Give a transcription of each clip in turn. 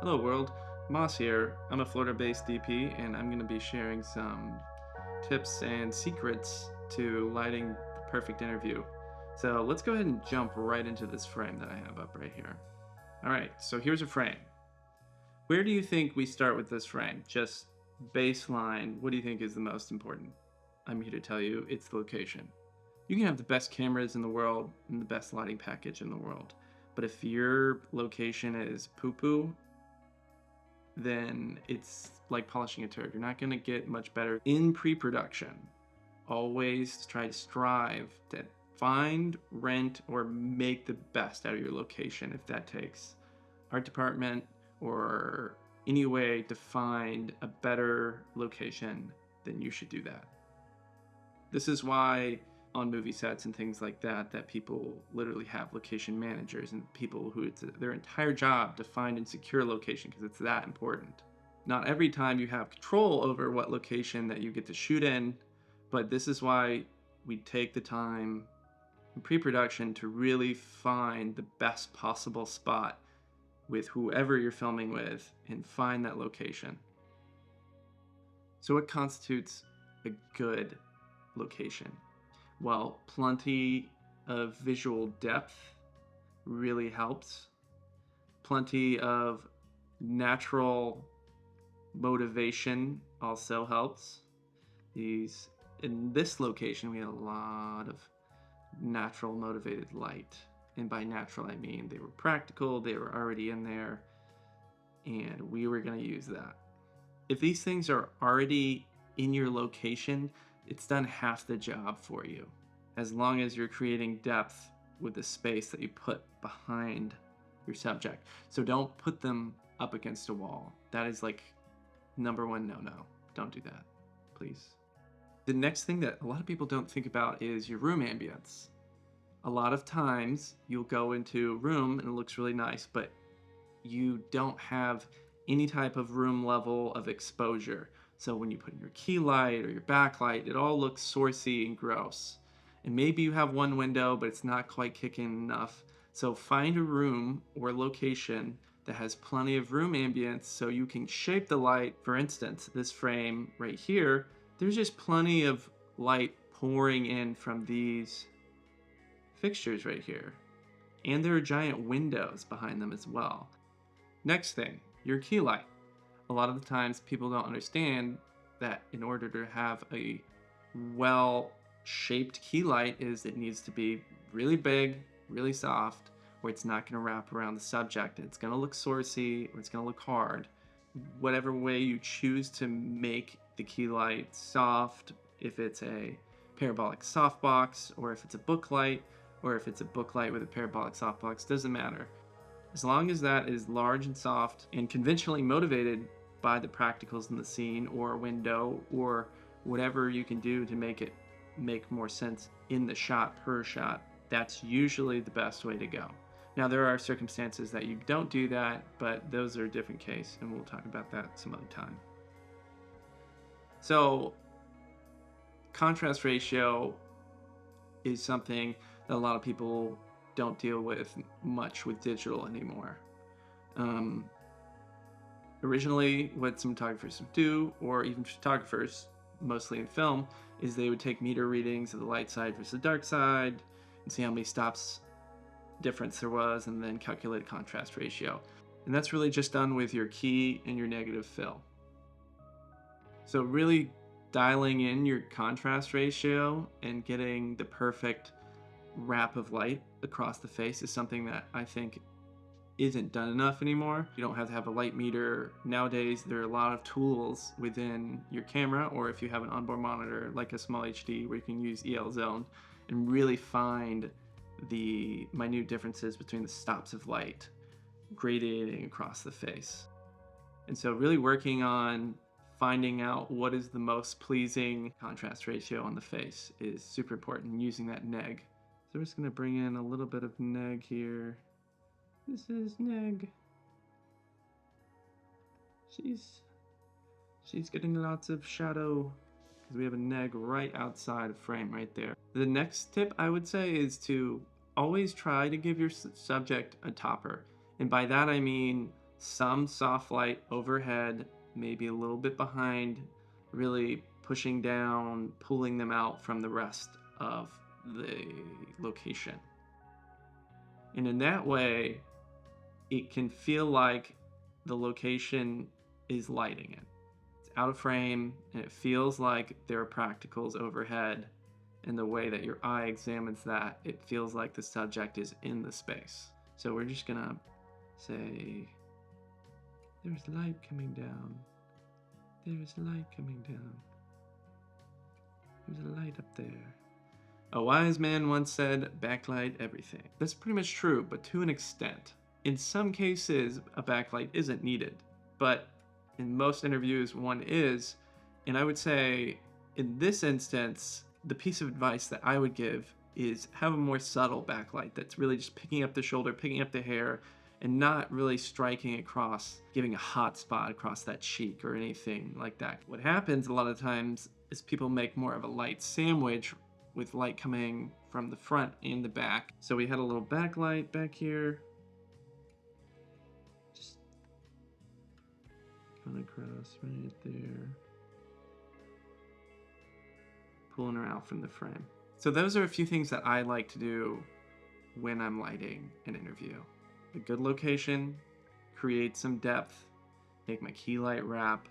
Hello world, Moss here. I'm a Florida-based DP and I'm going to be sharing some tips and secrets to lighting the perfect interview. So let's go ahead and jump right into this frame that I have up right here. All right, so here's a frame. Where do you think we start with this frame? Just baseline, what do you think is the most important? I'm here to tell you it's the location. You can have the best cameras in the world and the best lighting package in the world, but if your location is poo-poo, then it's like polishing a turd. You're not going to get much better in pre-production. Always try to strive to find, rent, or make the best out of your location if that takes art department or any way to find a better location, then you should do that. This is why on movie sets and things like that, that people literally have location managers and people who it's their entire job to find and secure a location because it's that important. Not every time you have control over what location that you get to shoot in, but this is why we take the time in pre-production to really find the best possible spot with whoever you're filming with and find that location. So what constitutes a good location? Well, plenty of visual depth really helps. Plenty of natural motivation also helps. In this location, we had a lot of natural motivated light. And by natural, I mean they were practical, they were already in there, and we were going to use that. If these things are already in your location, it's done half the job for you, as long as you're creating depth with the space that you put behind your subject. So don't put them up against a wall. That is like number one no-no. Don't do that, please. The next thing that a lot of people don't think about is your room ambience. A lot of times you'll go into a room and it looks really nice, but you don't have any type of room level of exposure. So when you put in your key light or your backlight, it all looks sourcey and gross. And maybe you have one window, but it's not quite kicking enough. So find a room or location that has plenty of room ambience so you can shape the light. For instance, this frame right here, there's just plenty of light pouring in from these fixtures right here. And there are giant windows behind them as well. Next thing, your key light. A lot of the times people don't understand that in order to have a well-shaped key light is it needs to be really big, really soft, where it's not going to wrap around the subject. It's going to look sourcey or it's going to look hard. Whatever way you choose to make the key light soft, if it's a parabolic softbox or if it's a book light or if it's a book light with a parabolic softbox, doesn't matter. As long as that is large and soft and conventionally motivated by the practicals in the scene or a window or whatever you can do to make it make more sense in the shot per shot, that's usually the best way to go. Now there are circumstances that you don't do that, but those are a different case and we'll talk about that some other time. So contrast ratio is something that a lot of people don't deal with much with digital anymore. Originally, what cinematographers would do, or even photographers, mostly in film, is they would take meter readings of the light side versus the dark side and see how many stops difference there was and then calculate a contrast ratio. And that's really just done with your key and your negative fill. So really dialing in your contrast ratio and getting the perfect wrap of light across the face is something that I think isn't done enough anymore. You don't have to have a light meter. Nowadays, there are a lot of tools within your camera, or if you have an onboard monitor like a small HD where you can use EL Zone and really find the minute differences between the stops of light gradiating across the face. And so really working on finding out what is the most pleasing contrast ratio on the face is super important, using that neg. So we're just gonna bring in a little bit of neg here. This is neg. She's getting lots of shadow because we have a neg right outside of frame right there. The next tip I would say is to always try to give your subject a topper. And by that I mean some soft light overhead, maybe a little bit behind, really pushing down, pulling them out from the rest of the location. And in that way, it can feel like the location is lighting it. It's out of frame, and it feels like there are practicals overhead. And the way that your eye examines that, it feels like the subject is in the space. So we're just gonna say, there's light coming down. There's light coming down. There's a light up there. A wise man once said, backlight everything. That's pretty much true, but to an extent. In some cases, a backlight isn't needed, but in most interviews, one is. And I would say, in this instance, the piece of advice that I would give is have a more subtle backlight that's really just picking up the shoulder, picking up the hair, and not really striking across, giving a hot spot across that cheek or anything like that. What happens a lot of times is people make more of a light sandwich with light coming from the front and the back. So we had a little backlight back here. Just coming across right there. Pulling her out from the frame. So those are a few things that I like to do when I'm lighting an interview. A good location, create some depth, make my key light wrap,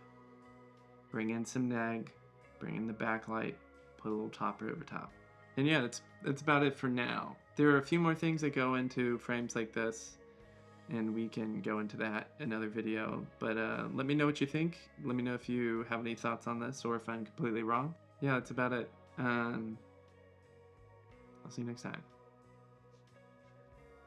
bring in some neg, bring in the backlight, put a little topper over top. And yeah, that's about it for now. There are a few more things that go into frames like this, and we can go into that in another video. But let me know what you think. Let me know if you have any thoughts on this or if I'm completely wrong. Yeah, that's about it. I'll see you next time.